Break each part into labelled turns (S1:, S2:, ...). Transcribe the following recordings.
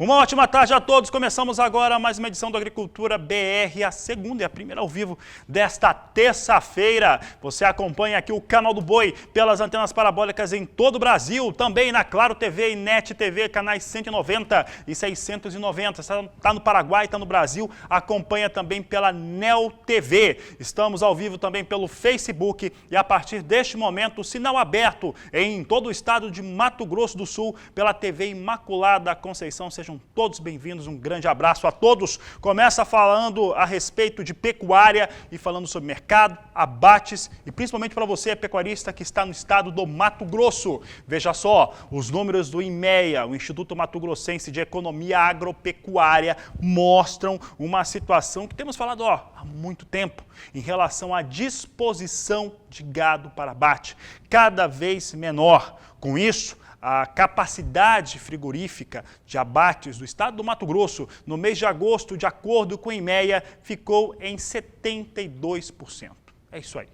S1: Uma ótima tarde a todos. Começamos agora mais uma edição do Agricultura BR, a segunda e a primeira ao vivo desta terça-feira. Você acompanha aqui o Canal do Boi pelas antenas parabólicas em todo o Brasil, também na Claro TV e NET TV, canais 190 e 690. Está no Paraguai, está no Brasil, acompanha também pela Neo TV. Estamos ao vivo também pelo Facebook e a partir deste momento, sinal aberto em todo o estado de Mato Grosso do Sul pela TV Imaculada Conceição. Sejam todos bem-vindos, um grande abraço a todos. Começa falando a respeito de pecuária e falando sobre mercado, abates e principalmente para você, pecuarista que está no estado do Mato Grosso. Veja só, os números do IMEA, o Instituto Mato Grossense de Economia Agropecuária, mostram uma situação que temos falado há muito tempo em relação à disposição de gado para abate, cada vez menor. Com isso, a capacidade frigorífica de abates do estado do Mato Grosso no mês de agosto, de acordo com o IMEA, ficou em 72%. É isso aí.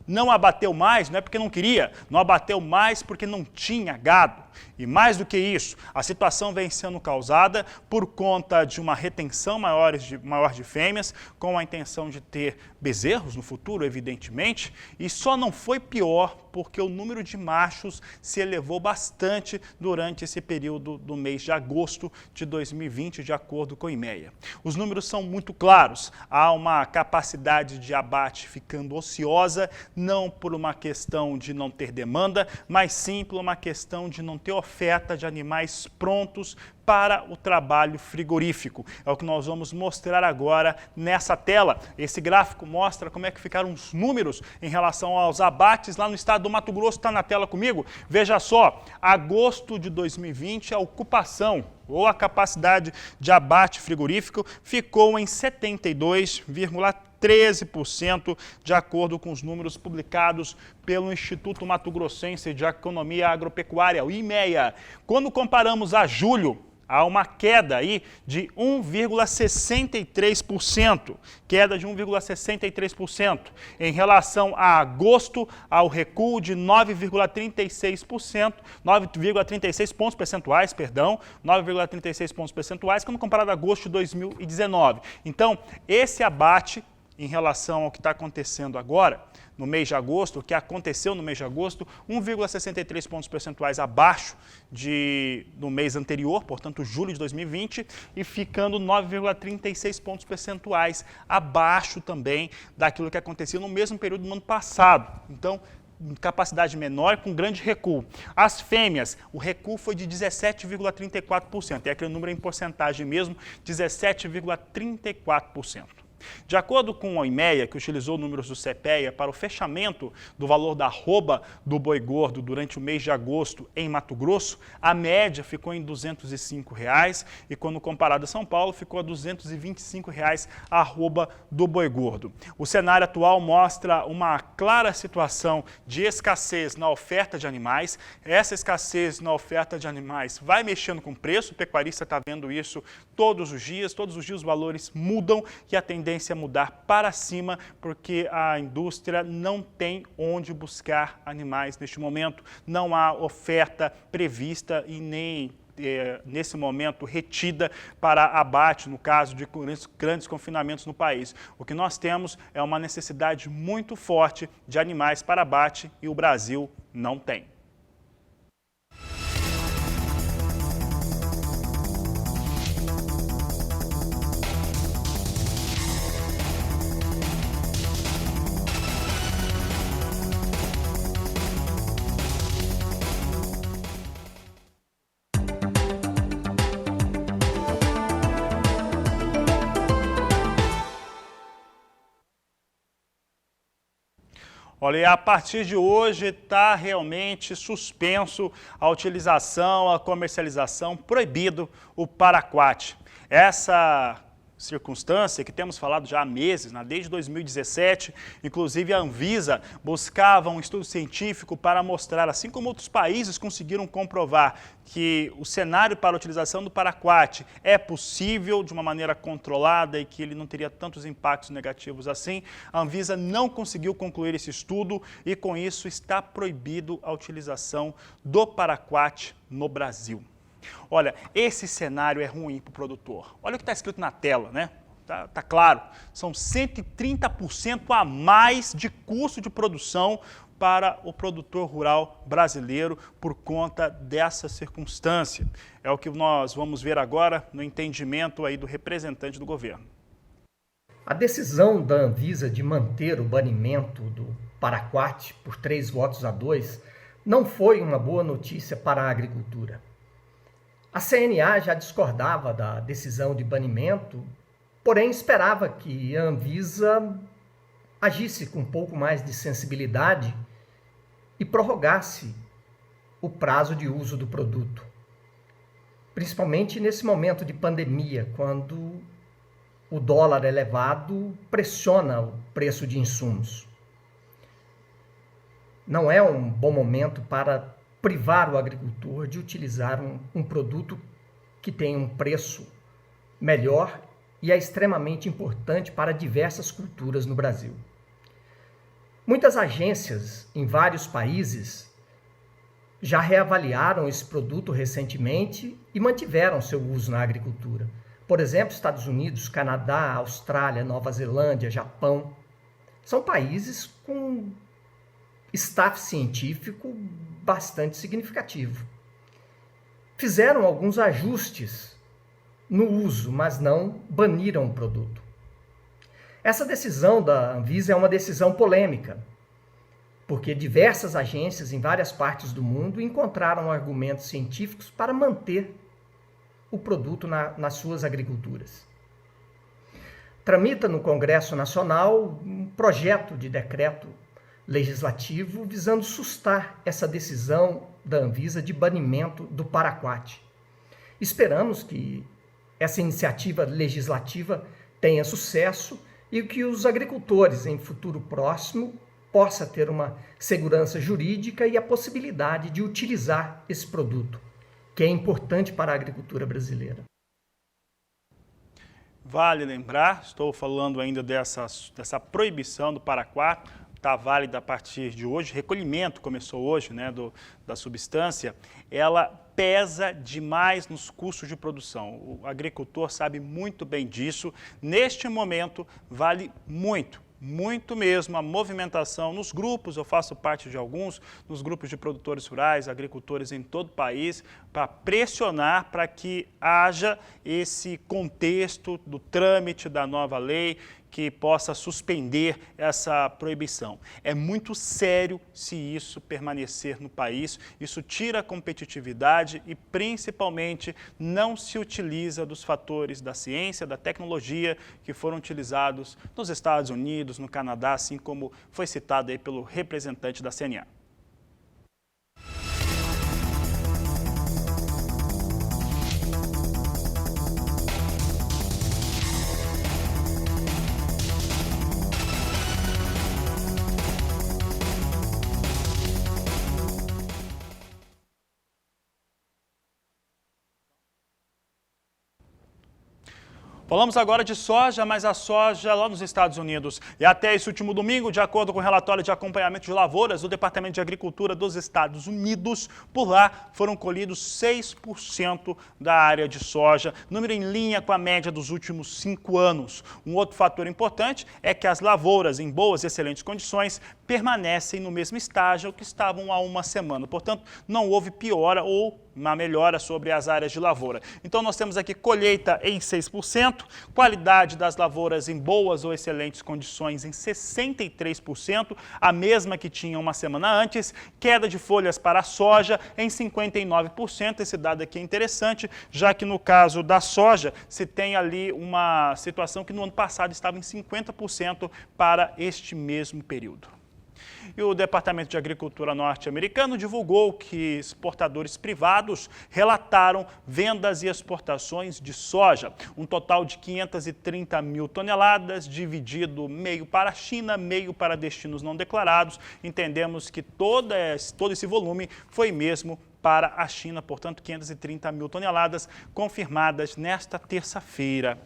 S1: Não abateu mais, não é porque não queria, não abateu mais porque não tinha gado. E mais do que isso, a situação vem sendo causada por conta de uma retenção maior de fêmeas, com a intenção de ter bezerros no futuro, evidentemente, e só não foi pior porque o número de machos se elevou bastante durante esse período do mês de agosto de 2020, de acordo com o IMEA. Os números são muito claros, há uma capacidade de abate ficando ociosa, não por uma questão de não ter demanda, mas sim por uma questão de não ter oferta de animais prontos para o trabalho frigorífico. É o que nós vamos mostrar agora nessa tela. Esse gráfico mostra como é que ficaram os números em relação aos abates lá no estado do Mato Grosso. Está na tela comigo? Veja só, agosto de 2020, a ocupação ou a capacidade de abate frigorífico ficou em 72,13%, de acordo com os números publicados pelo Instituto Mato Grossense de Economia Agropecuária, o IMEA. Quando comparamos a julho, há uma queda aí de 1,63%, queda de 1,63%. Em relação a agosto, há o recuo de 9,36%, 9,36 pontos percentuais, 9,36 pontos percentuais, quando comparado a agosto de 2019. Então, esse abate em relação ao que está acontecendo agora, no mês de agosto, o que aconteceu no mês de agosto, 1,63 pontos percentuais abaixo do mês anterior, portanto, julho de 2020, e ficando 9,36 pontos percentuais abaixo também daquilo que acontecia no mesmo período do ano passado. Então, capacidade menor com grande recuo. As fêmeas, o recuo foi de 17,34%, é aquele número em porcentagem mesmo, 17,34%. De acordo com o IMEA, que utilizou números do CPEA para o fechamento do valor da arroba do boi gordo durante o mês de agosto em Mato Grosso, a média ficou em R$ 205 e quando comparado a São Paulo ficou a R$ 225 a arroba do boi gordo. O cenário atual mostra uma clara situação de escassez na oferta de animais. Essa escassez na oferta de animais vai mexendo com o preço, o pecuarista está vendo isso todos os dias os valores mudam e a tendência é mudar para cima, porque a indústria não tem onde buscar animais neste momento. Não há oferta prevista e nem, nesse momento, retida para abate, no caso de grandes confinamentos no país. O que nós temos é uma necessidade muito forte de animais para abate e o Brasil não tem. Olha, a partir de hoje está realmente suspenso a utilização, a comercialização, proibido o paraquat. Essa circunstância que temos falado já há meses, desde 2017, inclusive a Anvisa buscava um estudo científico para mostrar, assim como outros países conseguiram comprovar, que o cenário para a utilização do paraquat é possível de uma maneira controlada e que ele não teria tantos impactos negativos assim. A Anvisa não conseguiu concluir esse estudo e com isso está proibido a utilização do paraquat no Brasil. Olha, esse cenário é ruim para o produtor. Olha o que está escrito na tela, né? Tá claro, são 130% a mais de custo de produção para o produtor rural brasileiro por conta dessa circunstância. É o que nós vamos ver agora no entendimento aí do representante do governo.
S2: A decisão da Anvisa de manter o banimento do paraquat por 3 votos a 2 não foi uma boa notícia para a agricultura. A CNA já discordava da decisão de banimento, porém esperava que a Anvisa agisse com um pouco mais de sensibilidade e prorrogasse o prazo de uso do produto. Principalmente nesse momento de pandemia, quando o dólar elevado pressiona o preço de insumos. Não é um bom momento para privar o agricultor de utilizar um produto que tem um preço melhor e é extremamente importante para diversas culturas no Brasil. Muitas agências em vários países já reavaliaram esse produto recentemente e mantiveram seu uso na agricultura. Por exemplo, Estados Unidos, Canadá, Austrália, Nova Zelândia, Japão. São países com staff científico bastante significativo. Fizeram alguns ajustes no uso, mas não baniram o produto. Essa decisão da Anvisa é uma decisão polêmica, porque diversas agências em várias partes do mundo encontraram argumentos científicos para manter o produto nas suas agriculturas. Tramita no Congresso Nacional um projeto de decreto legislativo visando sustar essa decisão da Anvisa de banimento do paraquat. Esperamos que essa iniciativa legislativa tenha sucesso e que os agricultores, em futuro próximo, possam ter uma segurança jurídica e a possibilidade de utilizar esse produto, que é importante para a agricultura brasileira.
S1: Vale lembrar, estou falando ainda dessa proibição do paraquat, está válida a partir de hoje, recolhimento começou hoje, né, da substância, ela pesa demais nos custos de produção. O agricultor sabe muito bem disso. Neste momento, vale muito mesmo a movimentação nos grupos, eu faço parte de alguns, nos grupos de produtores rurais, agricultores em todo o país, para pressionar para que haja esse contexto do trâmite da nova lei, que possa suspender essa proibição. É muito sério se isso permanecer no país, isso tira a competitividade e, principalmente, não se utiliza dos fatores da ciência, da tecnologia que foram utilizados nos Estados Unidos, no Canadá, assim como foi citado aí pelo representante da CNA. Falamos agora de soja, mas a soja lá nos Estados Unidos. E até esse último domingo, de acordo com o relatório de acompanhamento de lavouras do Departamento de Agricultura dos Estados Unidos, por lá foram colhidos 6% da área de soja, número em linha com a média dos últimos 5 anos. Um outro fator importante é que as lavouras em boas e excelentes condições permanecem no mesmo estágio que estavam há uma semana. Portanto, não houve piora ou uma melhora sobre as áreas de lavoura. Então, nós temos aqui colheita em 6%, qualidade das lavouras em boas ou excelentes condições em 63%, a mesma que tinha uma semana antes, queda de folhas para a soja em 59%, esse dado aqui é interessante, já que no caso da soja, se tem ali uma situação que no ano passado estava em 50% para este mesmo período. E o Departamento de Agricultura norte-americano divulgou que exportadores privados relataram vendas e exportações de soja. Um total de 530 mil toneladas, dividido meio para a China, meio para destinos não declarados. Entendemos que todo esse volume foi mesmo para a China, portanto 530 mil toneladas confirmadas nesta terça-feira.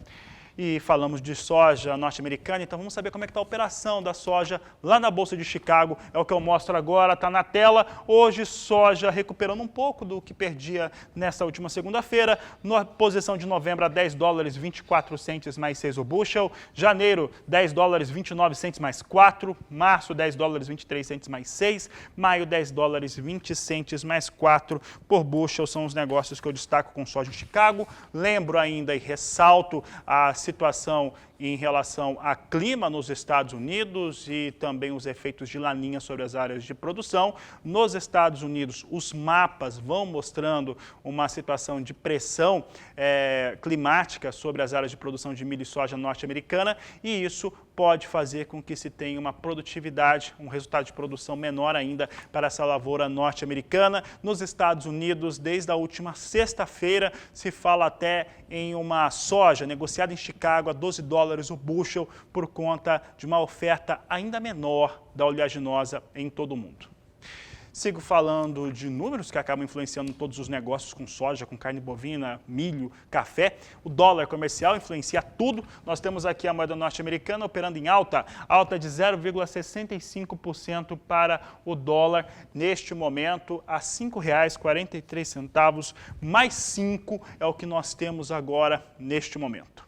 S1: e falamos de soja norte-americana, então vamos saber como é que está a operação da soja lá na Bolsa de Chicago. É o que eu mostro agora, está na tela. Hoje, soja recuperando um pouco do que perdia nessa última segunda-feira. Na posição de novembro, a 10 dólares 24 centes mais 6 o bushel. Janeiro, 10 dólares 29 centes mais 4. Março, 10 dólares 23 centes mais 6. Maio, 10 dólares 20 centes mais 4 por bushel. São os negócios que eu destaco com soja em Chicago. Lembro ainda e ressalto a situação em relação a clima nos Estados Unidos e também os efeitos de laninha sobre as áreas de produção. Nos Estados Unidos, os mapas vão mostrando uma situação de pressão climática sobre as áreas de produção de milho e soja norte-americana, e isso pode fazer com que se tenha uma produtividade, um resultado de produção menor ainda para essa lavoura norte-americana. Nos Estados Unidos, desde a última sexta-feira, se fala até em uma soja negociada em Chicago a 12 dólares o bushel por conta de uma oferta ainda menor da oleaginosa em todo o mundo. Sigo falando de números que acabam influenciando todos os negócios com soja, com carne bovina, milho, café. O dólar comercial influencia tudo. Nós temos aqui a moeda norte-americana operando em alta de 0,65% para o dólar neste momento, a R$ 5,43, mais 5 é o que nós temos agora neste momento.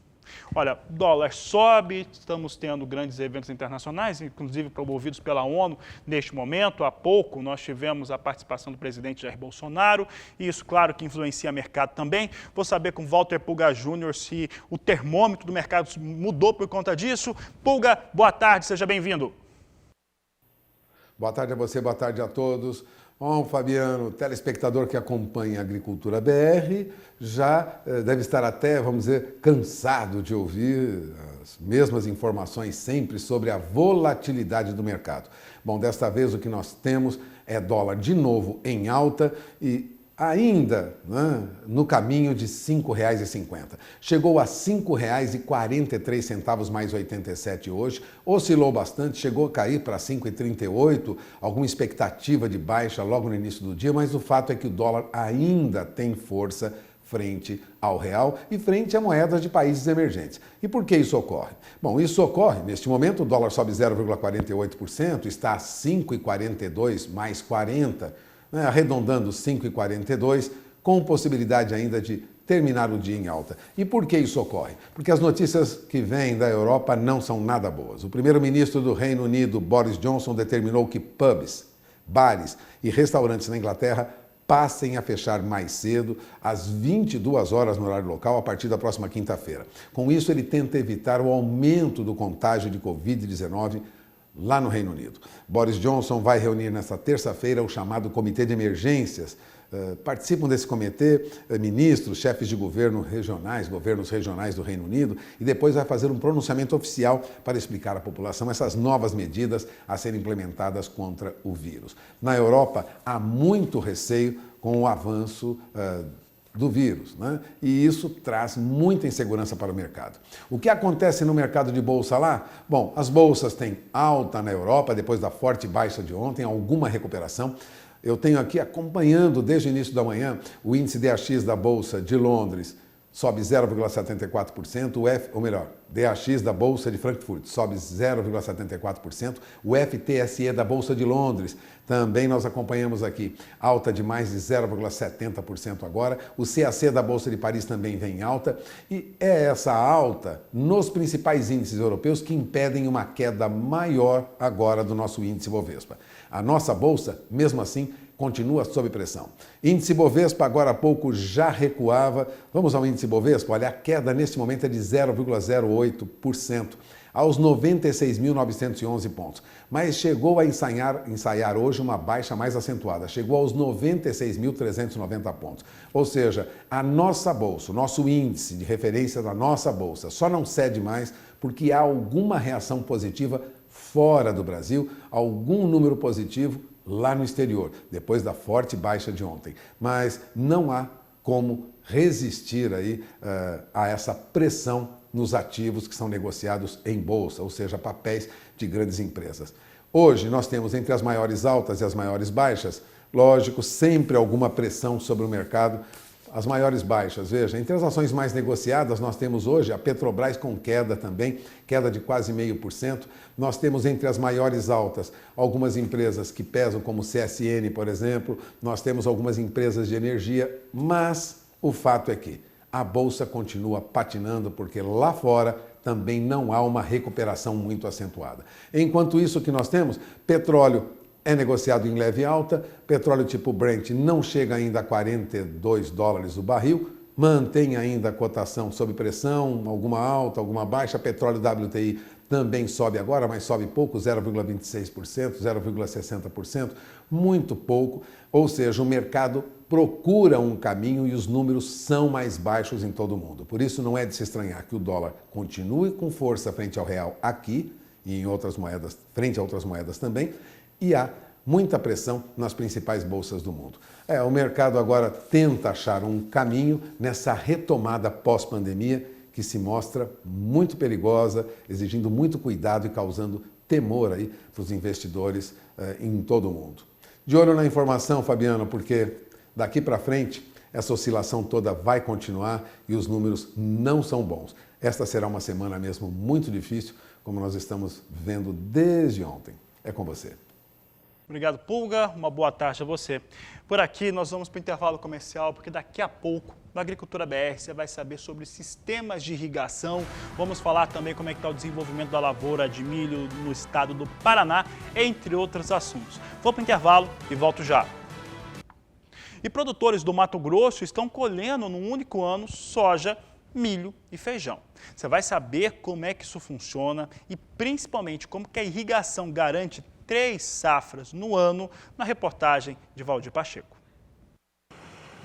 S1: Olha, o dólar sobe, estamos tendo grandes eventos internacionais, inclusive promovidos pela ONU neste momento. Há pouco nós tivemos a participação do presidente Jair Bolsonaro, e isso, claro, que influencia o mercado também. Vou saber com Walter Pulga Júnior se o termômetro do mercado mudou por conta disso. Pulga, boa tarde, seja bem-vindo.
S3: Boa tarde a você, boa tarde a todos. Bom, Fabiano, telespectador que acompanha a Agricultura BR, já deve estar até, vamos dizer, cansado de ouvir as mesmas informações sempre sobre a volatilidade do mercado. Bom, desta vez o que nós temos é dólar de novo em alta e ainda no caminho de R$ 5,50. Chegou a R$ 5,43 mais 87 hoje, oscilou bastante, chegou a cair para 5,38, alguma expectativa de baixa logo no início do dia, mas o fato é que o dólar ainda tem força frente ao real e frente a moedas de países emergentes. E por que isso ocorre? Bom, isso ocorre, neste momento o dólar sobe 0,48%, está a 5,42 mais 40, arredondando 5,42, com possibilidade ainda de terminar o dia em alta. E por que isso ocorre? Porque as notícias que vêm da Europa não são nada boas. O primeiro-ministro do Reino Unido, Boris Johnson, determinou que pubs, bares e restaurantes na Inglaterra passem a fechar mais cedo, às 22 horas no horário local, a partir da próxima quinta-feira. Com isso, ele tenta evitar o aumento do contágio de Covid-19 lá no Reino Unido. Boris Johnson vai reunir nesta terça-feira o chamado Comitê de Emergências. Participam desse comitê ministros, chefes de governos regionais do Reino Unido, e depois vai fazer um pronunciamento oficial para explicar à população essas novas medidas a serem implementadas contra o vírus. Na Europa, há muito receio com o avanço do vírus, E isso traz muita insegurança para o mercado. O que acontece no mercado de bolsa lá? Bom, as bolsas têm alta na Europa, depois da forte baixa de ontem, alguma recuperação. Eu tenho aqui acompanhando desde o início da manhã o índice DAX da Bolsa de Londres sobe 0,74%, DAX da Bolsa de Frankfurt sobe 0,74%, o FTSE da Bolsa de Londres, também nós acompanhamos aqui, alta de mais de 0,70% agora, o CAC da Bolsa de Paris também vem em alta, e é essa alta nos principais índices europeus que impedem uma queda maior agora do nosso índice Bovespa. A nossa Bolsa, mesmo assim, continua sob pressão. Índice Bovespa agora há pouco já recuava. Vamos ao índice Bovespa? Olha, a queda neste momento é de 0,08%, aos 96.911 pontos. Mas chegou a ensaiar hoje uma baixa mais acentuada. Chegou aos 96.390 pontos. Ou seja, a nossa Bolsa, o nosso índice de referência da nossa Bolsa, só não cede mais porque há alguma reação positiva fora do Brasil, algum número positivo lá no exterior, depois da forte baixa de ontem. Mas não há como resistir aí, a essa pressão nos ativos que são negociados em bolsa, ou seja, papéis de grandes empresas. Hoje nós temos entre as maiores altas e as maiores baixas, lógico, sempre alguma pressão sobre o mercado, as maiores baixas. Veja, entre as ações mais negociadas, nós temos hoje a Petrobras com queda também, queda de quase 0,5%. Nós temos entre as maiores altas algumas empresas que pesam, como CSN, por exemplo. Nós temos algumas empresas de energia, mas o fato é que a Bolsa continua patinando porque lá fora também não há uma recuperação muito acentuada. Enquanto isso, o que nós temos? Petróleo é negociado em leve alta, petróleo tipo Brent não chega ainda a 42 dólares o barril, mantém ainda a cotação sob pressão, alguma alta, alguma baixa. Petróleo WTI também sobe agora, mas sobe pouco, 0,26%, 0,60%, muito pouco. Ou seja, o mercado procura um caminho e os números são mais baixos em todo o mundo. Por isso não é de se estranhar que o dólar continue com força frente ao real aqui e em outras moedas, frente a outras moedas também, e há muita pressão nas principais bolsas do mundo. O mercado agora tenta achar um caminho nessa retomada pós-pandemia que se mostra muito perigosa, exigindo muito cuidado e causando temor aí para os investidores em todo o mundo. De olho na informação, Fabiano, porque daqui para frente essa oscilação toda vai continuar e os números não são bons. Esta será uma semana mesmo muito difícil, como nós estamos vendo desde ontem. É com você.
S1: Obrigado, Pulga. Uma boa tarde a você. Por aqui, nós vamos para o intervalo comercial, porque daqui a pouco, no Agricultura BR, você vai saber sobre sistemas de irrigação. Vamos falar também como é que está o desenvolvimento da lavoura de milho no estado do Paraná, entre outros assuntos. Vou para o intervalo e volto já. E produtores do Mato Grosso estão colhendo num único ano soja, milho e feijão. Você vai saber como é que isso funciona e principalmente como que a irrigação garante 3 safras no ano, na reportagem de Valdir Pacheco.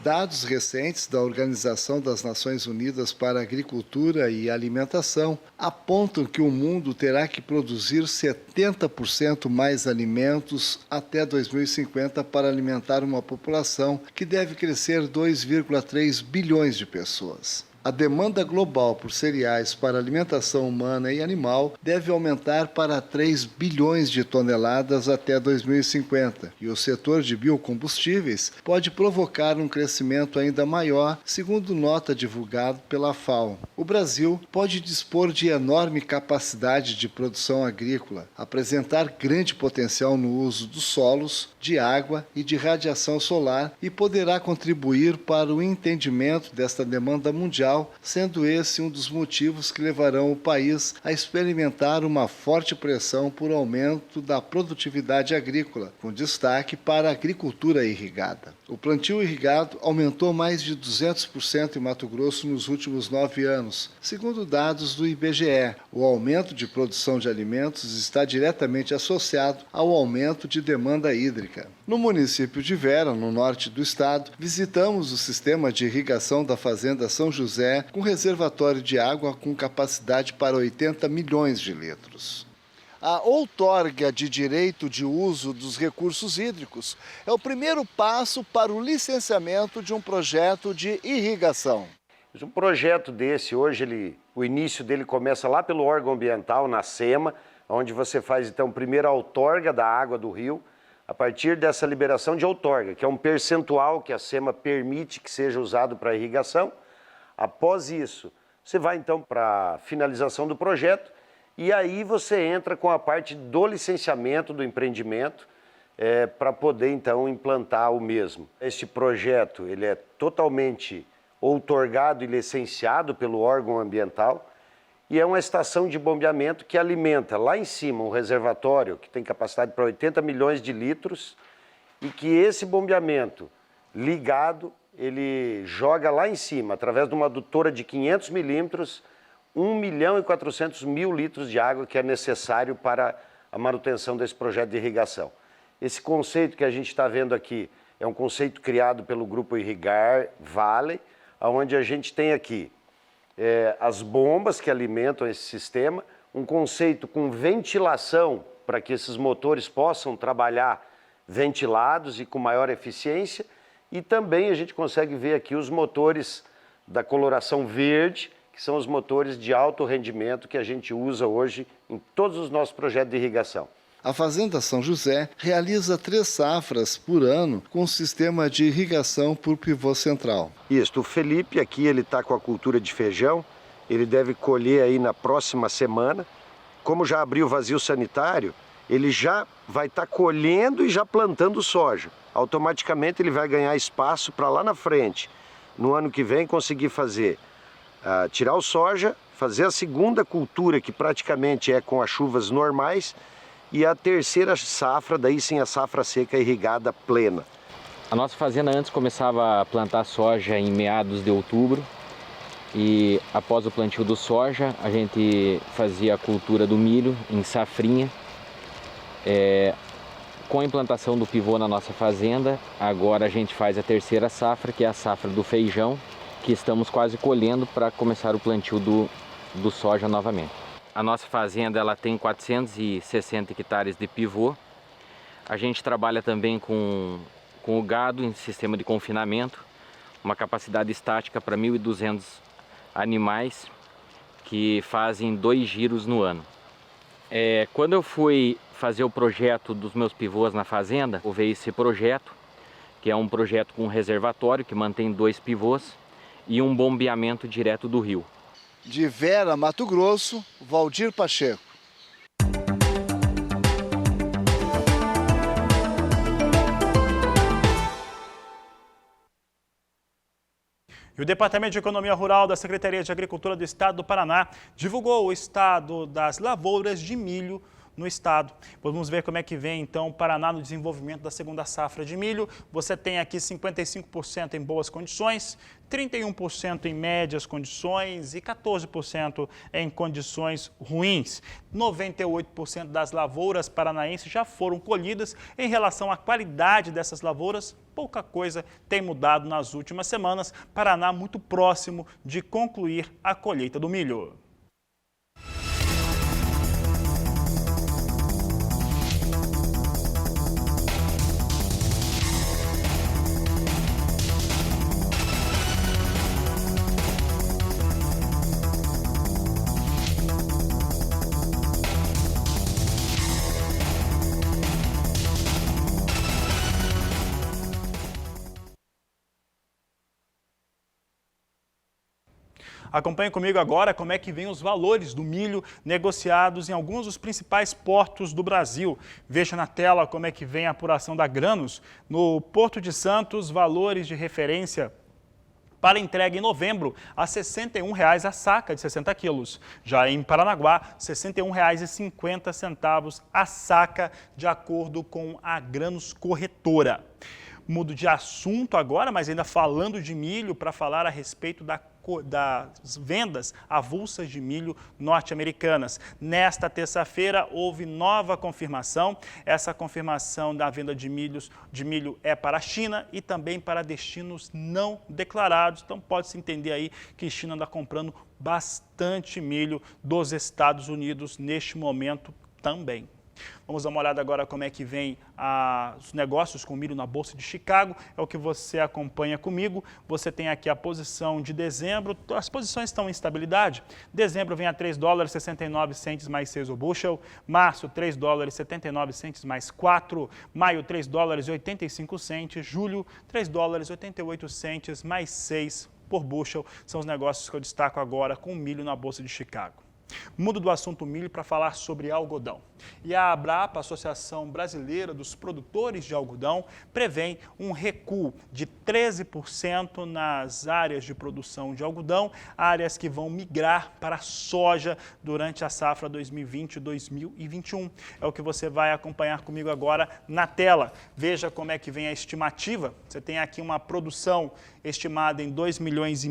S4: Dados recentes da Organização das Nações Unidas para a Agricultura e Alimentação apontam que o mundo terá que produzir 70% mais alimentos até 2050 para alimentar uma população que deve crescer 2,3 bilhões de pessoas. A demanda global por cereais para alimentação humana e animal deve aumentar para 3 bilhões de toneladas até 2050, e o setor de biocombustíveis pode provocar um crescimento ainda maior, segundo nota divulgada pela FAO. O Brasil pode dispor de enorme capacidade de produção agrícola, apresentar grande potencial no uso dos solos, de água e de radiação solar e poderá contribuir para o entendimento desta demanda mundial, sendo esse um dos motivos que levarão o país a experimentar uma forte pressão por aumento da produtividade agrícola, com destaque para a agricultura irrigada. O plantio irrigado aumentou mais de 200% em Mato Grosso nos últimos 9 anos, segundo dados do IBGE. O aumento de produção de alimentos está diretamente associado ao aumento de demanda hídrica. No município de Vera, no norte do estado, visitamos o sistema de irrigação da Fazenda São José, com reservatório de água com capacidade para 80 milhões de litros. A outorga de direito de uso dos recursos hídricos é o primeiro passo para o licenciamento de um projeto de irrigação.
S5: Um projeto desse, hoje, o início dele começa lá pelo órgão ambiental, na SEMA, onde você faz, então, primeiro a outorga da água do rio, a partir dessa liberação de outorga, que é um percentual que a SEMA permite que seja usado para irrigação. Após isso, você vai, então, para a finalização do projeto, e aí você entra com a parte do licenciamento do empreendimento para poder, então, implantar o mesmo. Este projeto ele é totalmente outorgado e licenciado pelo órgão ambiental e é uma estação de bombeamento que alimenta lá em cima um reservatório que tem capacidade para 80 milhões de litros e que esse bombeamento ligado, ele joga lá em cima, através de uma adutora de 500 milímetros, 1.400.000 litros de água que é necessário para a manutenção desse projeto de irrigação. Esse conceito que a gente está vendo aqui é um conceito criado pelo Grupo Irrigar Vale, onde a gente tem aqui as bombas que alimentam esse sistema, um conceito com ventilação para que esses motores possam trabalhar ventilados e com maior eficiência, e também a gente consegue ver aqui os motores da coloração verde, que são os motores de alto rendimento que a gente usa hoje em todos os nossos projetos de irrigação.
S4: A Fazenda São José realiza 3 safras por ano com sistema de irrigação por pivô central.
S5: Isso, o Felipe aqui ele está com a cultura de feijão, ele deve colher aí na próxima semana. Como já abriu o vazio sanitário, ele já vai estar colhendo e já plantando soja. Automaticamente ele vai ganhar espaço para lá na frente, no ano que vem conseguir fazer, tirar o soja, fazer a segunda cultura que praticamente é com as chuvas normais, e a terceira safra, daí sim a safra seca irrigada plena.
S6: A nossa fazenda antes começava a plantar soja em meados de outubro e após o plantio do soja a gente fazia a cultura do milho em safrinha. Com a implantação do pivô na nossa fazenda, agora a gente faz a terceira safra, que é a safra do feijão, que estamos quase colhendo para começar o plantio do soja novamente. A nossa fazenda ela tem 460 hectares de pivô. A gente trabalha também com o gado em sistema de confinamento, uma capacidade estática para 1.200 animais que fazem 2 giros no ano. Quando eu fui fazer o projeto dos meus pivôs na fazenda, eu vi esse projeto, que é um projeto com um reservatório que mantém 2 pivôs e um bombeamento direto do rio.
S4: De Vera, Mato Grosso, Valdir Pacheco.
S1: E o Departamento de Economia Rural da Secretaria de Agricultura do Estado do Paraná divulgou o estado das lavouras de milho no estado. Vamos ver como é que vem então o Paraná no desenvolvimento da segunda safra de milho. Você tem aqui 55% em boas condições, 31% em médias condições e 14% em condições ruins. 98% das lavouras paranaenses já foram colhidas. Em relação à qualidade dessas lavouras, pouca coisa tem mudado nas últimas semanas. Paraná muito próximo de concluir a colheita do milho. Acompanhe comigo agora como é que vem os valores do milho negociados em alguns dos principais portos do Brasil. Veja na tela como é que vem a apuração da Grãos. No Porto de Santos, valores de referência para entrega em novembro a R$ 61,00 a saca de 60 quilos. Já em Paranaguá, R$ 61,50 a saca, de acordo com a Grãos Corretora. Mudo de assunto agora, mas ainda falando de milho, para falar a respeito das vendas avulsas de milho norte-americanas. Nesta terça-feira houve nova confirmação. Essa confirmação da venda de milho é para a China e também para destinos não declarados. Então pode-se entender aí que a China anda comprando bastante milho dos Estados Unidos neste momento também. Vamos dar uma olhada agora como é que vem os negócios com milho na Bolsa de Chicago. É o que você acompanha comigo. Você tem aqui a posição de dezembro. As posições estão em estabilidade. Dezembro vem a $3,69 mais 6 o bushel. Março, $3,79 mais 4. Maio, $3,85. Julho, $3,88 mais 6 por bushel. São os negócios que eu destaco agora com milho na Bolsa de Chicago. Mudo do assunto milho para falar sobre algodão. E a Abrapa, Associação Brasileira dos Produtores de Algodão, prevê um recuo de 13% nas áreas de produção de algodão, áreas que vão migrar para a soja durante a safra 2020-2021. É o que você vai acompanhar comigo agora na tela. Veja como é que vem a estimativa. Você tem aqui uma produção estimada em 2,5 milhões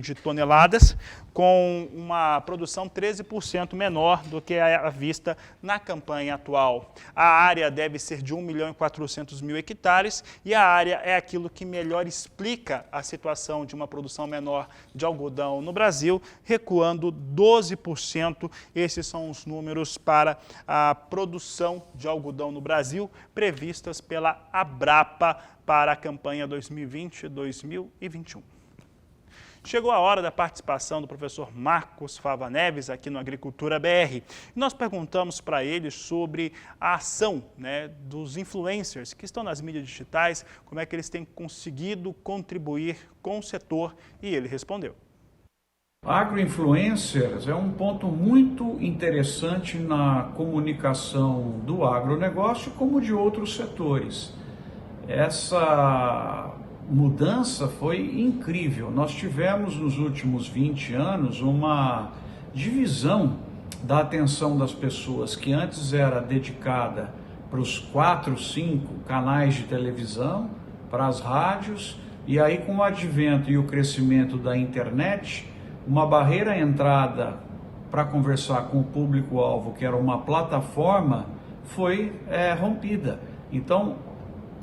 S1: de toneladas, com uma produção 13% menor do que a vista na campanha atual. A área deve ser de 1.400.000 hectares e a área é aquilo que melhor explica a situação de uma produção menor de algodão no Brasil, recuando 12%. Esses são os números para a produção de algodão no Brasil, previstas pela Abrapa para a campanha 2020-2021. Chegou a hora da participação do professor Marcos Fava Neves aqui no Agricultura BR. Nós perguntamos para ele sobre a ação, dos influencers que estão nas mídias digitais, como é que eles têm conseguido contribuir com o setor, e ele respondeu.
S7: Agroinfluencers é um ponto muito interessante na comunicação do agronegócio como de outros setores. Essa mudança foi incrível. Nós tivemos nos últimos 20 anos uma divisão da atenção das pessoas que antes era dedicada para os 4, 5 canais de televisão, para as rádios, e aí com o advento e o crescimento da internet, uma barreira à entrada para conversar com o público-alvo, que era uma plataforma, foi rompida. Então,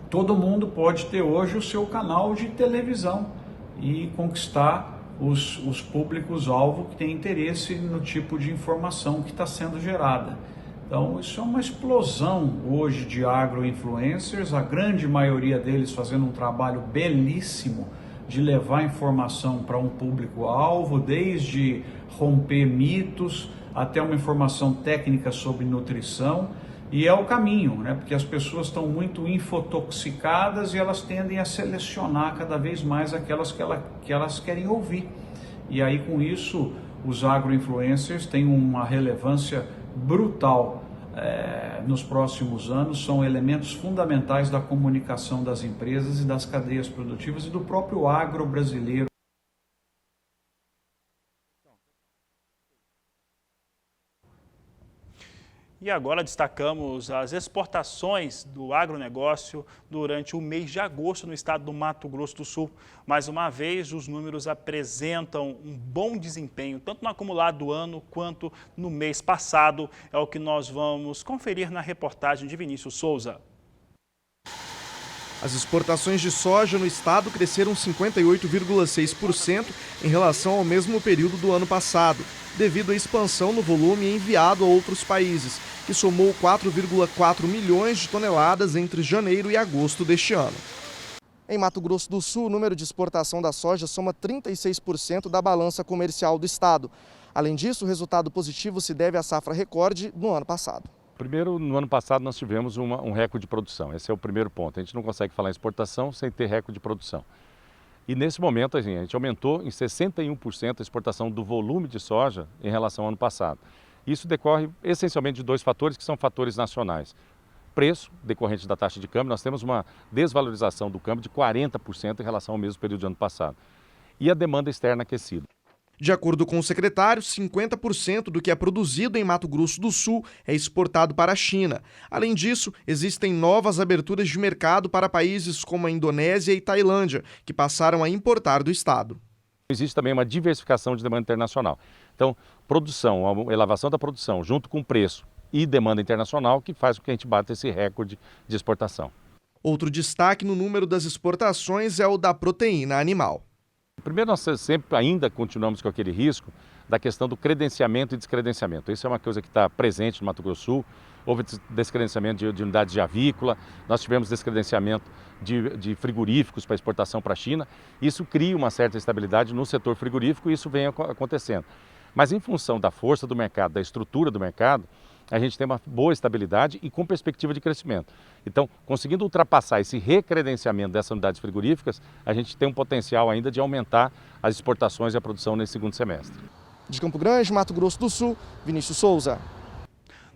S7: todo mundo pode ter hoje o seu canal de televisão e conquistar os públicos-alvo que têm interesse no tipo de informação que está sendo gerada. Então, isso é uma explosão hoje de agroinfluencers, a grande maioria deles fazendo um trabalho belíssimo de levar informação para um público-alvo, desde romper mitos até uma informação técnica sobre nutrição, e é o caminho, porque as pessoas estão muito infotoxicadas e elas tendem a selecionar cada vez mais aquelas que elas querem ouvir. E aí com isso os agroinfluencers têm uma relevância brutal nos próximos anos, são elementos fundamentais da comunicação das empresas e das cadeias produtivas e do próprio agro brasileiro.
S1: E agora destacamos as exportações do agronegócio durante o mês de agosto no estado do Mato Grosso do Sul. Mais uma vez, os números apresentam um bom desempenho, tanto no acumulado do ano quanto no mês passado. É o que nós vamos conferir na reportagem de Vinícius Souza.
S8: As exportações de soja no estado cresceram 58,6% em relação ao mesmo período do ano passado, devido à expansão no volume enviado a outros países, que somou 4,4 milhões de toneladas entre janeiro e agosto deste ano. Em Mato Grosso do Sul, o número de exportação da soja soma 36% da balança comercial do estado. Além disso, o resultado positivo se deve à safra recorde no ano passado.
S9: Primeiro, no ano passado nós tivemos um recorde de produção, esse é o primeiro ponto. A gente não consegue falar em exportação sem ter recorde de produção. E nesse momento a gente aumentou em 61% a exportação do volume de soja em relação ao ano passado. Isso decorre essencialmente de dois fatores que são fatores nacionais. Preço, decorrente da taxa de câmbio, nós temos uma desvalorização do câmbio de 40% em relação ao mesmo período de ano passado. E a demanda externa aquecida. De acordo com o secretário, 50% do que é produzido em Mato Grosso do Sul é exportado para a China. Além disso, existem novas aberturas de mercado para países como a Indonésia e Tailândia, que passaram a importar do estado. Existe também uma diversificação de demanda internacional. Então, produção, a elevação da produção, junto com preço e demanda internacional, que faz com que a gente bata esse recorde de exportação. Outro destaque no número das exportações é o da proteína animal. Primeiro, nós sempre ainda continuamos com aquele risco da questão do credenciamento e descredenciamento. Isso é uma coisa que está presente no Mato Grosso do Sul. Houve descredenciamento de unidades de avícola, nós tivemos descredenciamento de frigoríficos para exportação para a China. Isso cria uma certa estabilidade no setor frigorífico e isso vem acontecendo. Mas em função da força do mercado, da estrutura do mercado, a gente tem uma boa estabilidade e com perspectiva de crescimento. Então, conseguindo ultrapassar esse recredenciamento dessas unidades frigoríficas, a gente tem um potencial ainda de aumentar as exportações e a produção nesse segundo semestre. De Campo Grande, Mato Grosso do Sul, Vinícius Souza.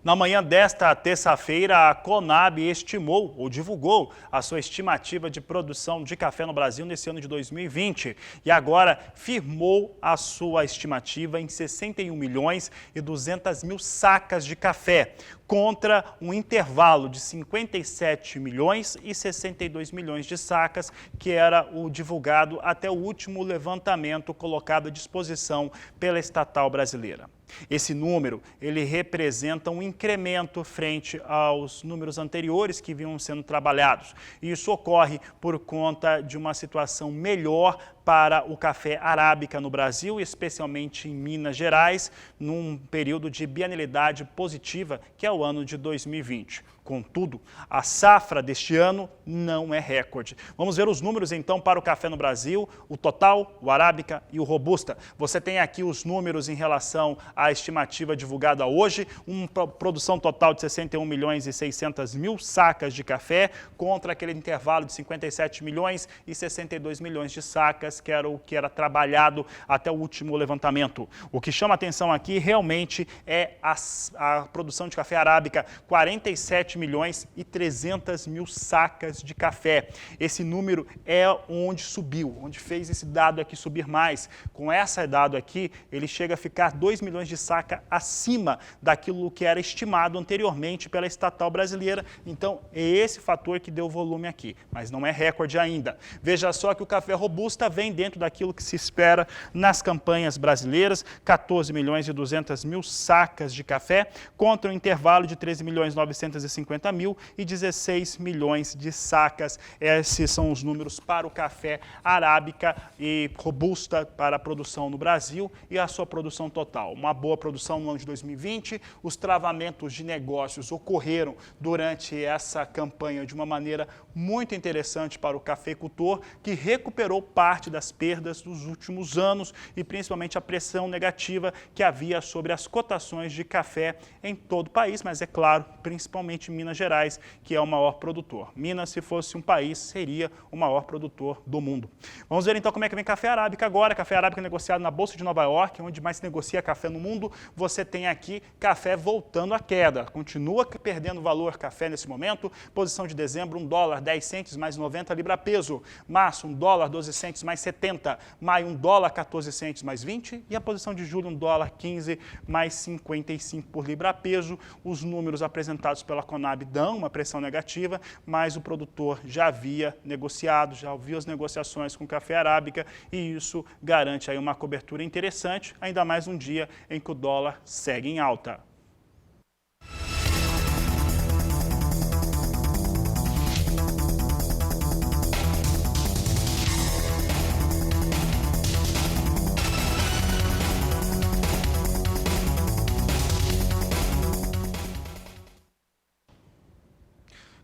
S1: Na manhã desta terça-feira, a Conab estimou ou divulgou a sua estimativa de produção de café no Brasil nesse ano de 2020 e agora firmou a sua estimativa em 61 milhões e 200 mil sacas de café, contra um intervalo de 57 milhões e 62 milhões de sacas, que era o divulgado até o último levantamento colocado à disposição pela estatal brasileira. Esse número, ele representa um incremento frente aos números anteriores que vinham sendo trabalhados. E isso ocorre por conta de uma situação melhor para o café arábica no Brasil, especialmente em Minas Gerais, num período de bienalidade positiva, que é o ano de 2020. Contudo, a safra deste ano não é recorde. Vamos ver os números então para o café no Brasil, o total, o arábica e o robusta. Você tem aqui os números em relação à estimativa divulgada hoje, uma produção total de 61 milhões e 600 mil sacas de café contra aquele intervalo de 57 milhões e 62 milhões de sacas, que era o que era trabalhado até o último levantamento. O que chama atenção aqui realmente é a produção de café arábica, 47 milhões e 300 mil sacas de café. Esse número é onde subiu, onde fez esse dado aqui subir mais. Com esse dado aqui, ele chega a ficar 2 milhões de saca acima daquilo que era estimado anteriormente pela estatal brasileira. Então, é esse fator que deu volume aqui, mas não é recorde ainda. Veja só que o café robusta vem dentro daquilo que se espera nas campanhas brasileiras, 14 milhões e 200 mil sacas de café, contra um intervalo de 13 milhões 950 mil e 16 milhões de sacas. Esses são os números para o café arábica e robusta para a produção no Brasil e a sua produção total. Uma boa produção no ano de 2020, os travamentos de negócios ocorreram durante essa campanha de uma maneira muito interessante para o cafeicultor, que recuperou parte das perdas dos últimos anos e principalmente a pressão negativa que havia sobre as cotações de café em todo o país, mas é claro, principalmente Minas Gerais, que é o maior produtor. Minas, se fosse um país, seria o maior produtor do mundo. Vamos ver então como é que vem café arábica agora. Café arábica negociado na Bolsa de Nova York, onde mais se negocia café no mundo. Você tem aqui café voltando à queda. Continua perdendo valor café nesse momento. Posição de dezembro, $1,10 mais 90 libra peso. Março, $1,12 mais 70. Maio, $1,14 mais 20. E a posição de julho, $1,15 mais 55 por libra peso. Os números apresentados pela Conab dão uma pressão negativa, mas o produtor já havia negociado, já ouviu as negociações com café arábica e isso garante aí uma cobertura interessante, ainda mais um dia em que o dólar segue em alta.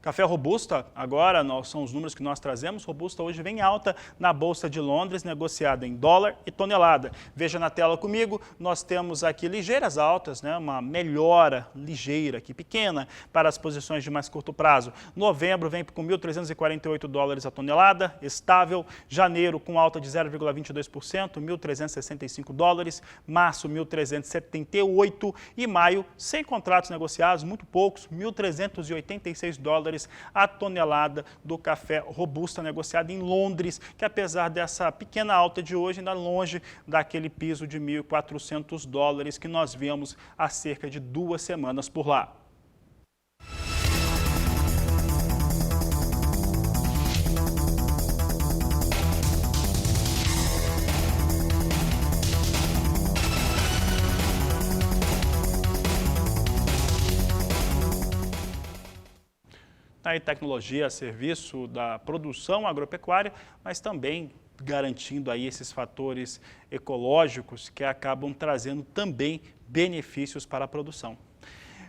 S1: Café robusta, agora são os números que nós trazemos. Robusta hoje vem alta na Bolsa de Londres, negociada em dólar e tonelada. Veja na tela comigo, nós temos aqui ligeiras altas, né? Uma melhora ligeira aqui, pequena, para as posições de mais curto prazo. Novembro vem com $1.348 a tonelada, estável. Janeiro com alta de 0,22%, $1.365. Março, $1.378. E maio, sem contratos negociados, muito poucos, $1.386 a tonelada do café robusta negociado em Londres, que apesar dessa pequena alta de hoje, ainda longe daquele piso de $1.400 que nós vimos há cerca de 2 semanas por lá. Aí, tecnologia a serviço da produção agropecuária, mas também garantindo aí esses fatores ecológicos que acabam trazendo também benefícios para a produção.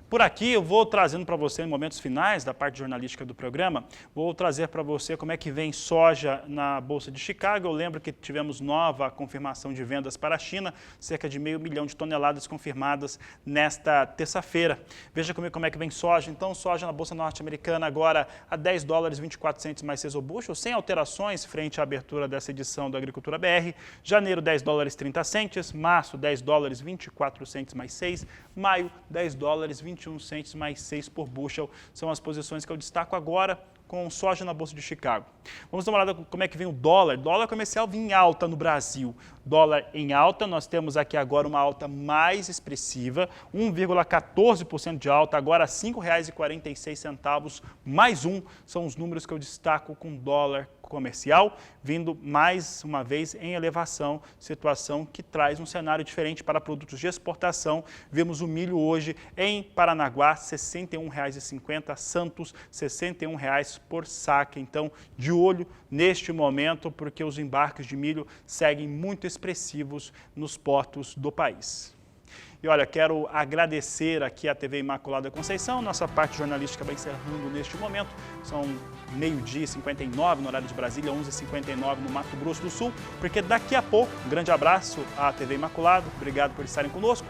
S1: Por aqui eu vou trazendo para você em momentos finais da parte jornalística do programa, vou trazer para você como é que vem soja na Bolsa de Chicago. Eu lembro que tivemos nova confirmação de vendas para a China, cerca de 500 mil de toneladas confirmadas nesta terça-feira. Veja comigo como é que vem soja. Então, soja na Bolsa norte-americana agora a $10,24 mais 6 o bushel, sem alterações frente à abertura dessa edição da Agricultura BR. Janeiro, $10,30, março, $10,24 mais 6, maio, $10,21 mais 6 por bushel. São as posições que eu destaco agora com soja na Bolsa de Chicago. Vamos dar uma olhada como é que vem o dólar. Dólar comercial vem em alta no Brasil. Dólar em alta, nós temos aqui agora uma alta mais expressiva, 1,14% de alta, agora R$ 5,46, mais um, são os números que eu destaco com dólar comercial, vindo mais uma vez em elevação, situação que traz um cenário diferente para produtos de exportação. Vemos o milho hoje em Paranaguá, R$ 61,50, Santos, R$ 61 por saca. Então, de olho neste momento, porque os embarques de milho seguem muito expressivos nos portos do país. E olha, quero agradecer aqui à TV Imaculada Conceição, nossa parte jornalística vai encerrando neste momento. São 12h59 no horário de Brasília, 11h59 no Mato Grosso do Sul, porque daqui a pouco, um grande abraço à TV Imaculada, obrigado por estarem conosco.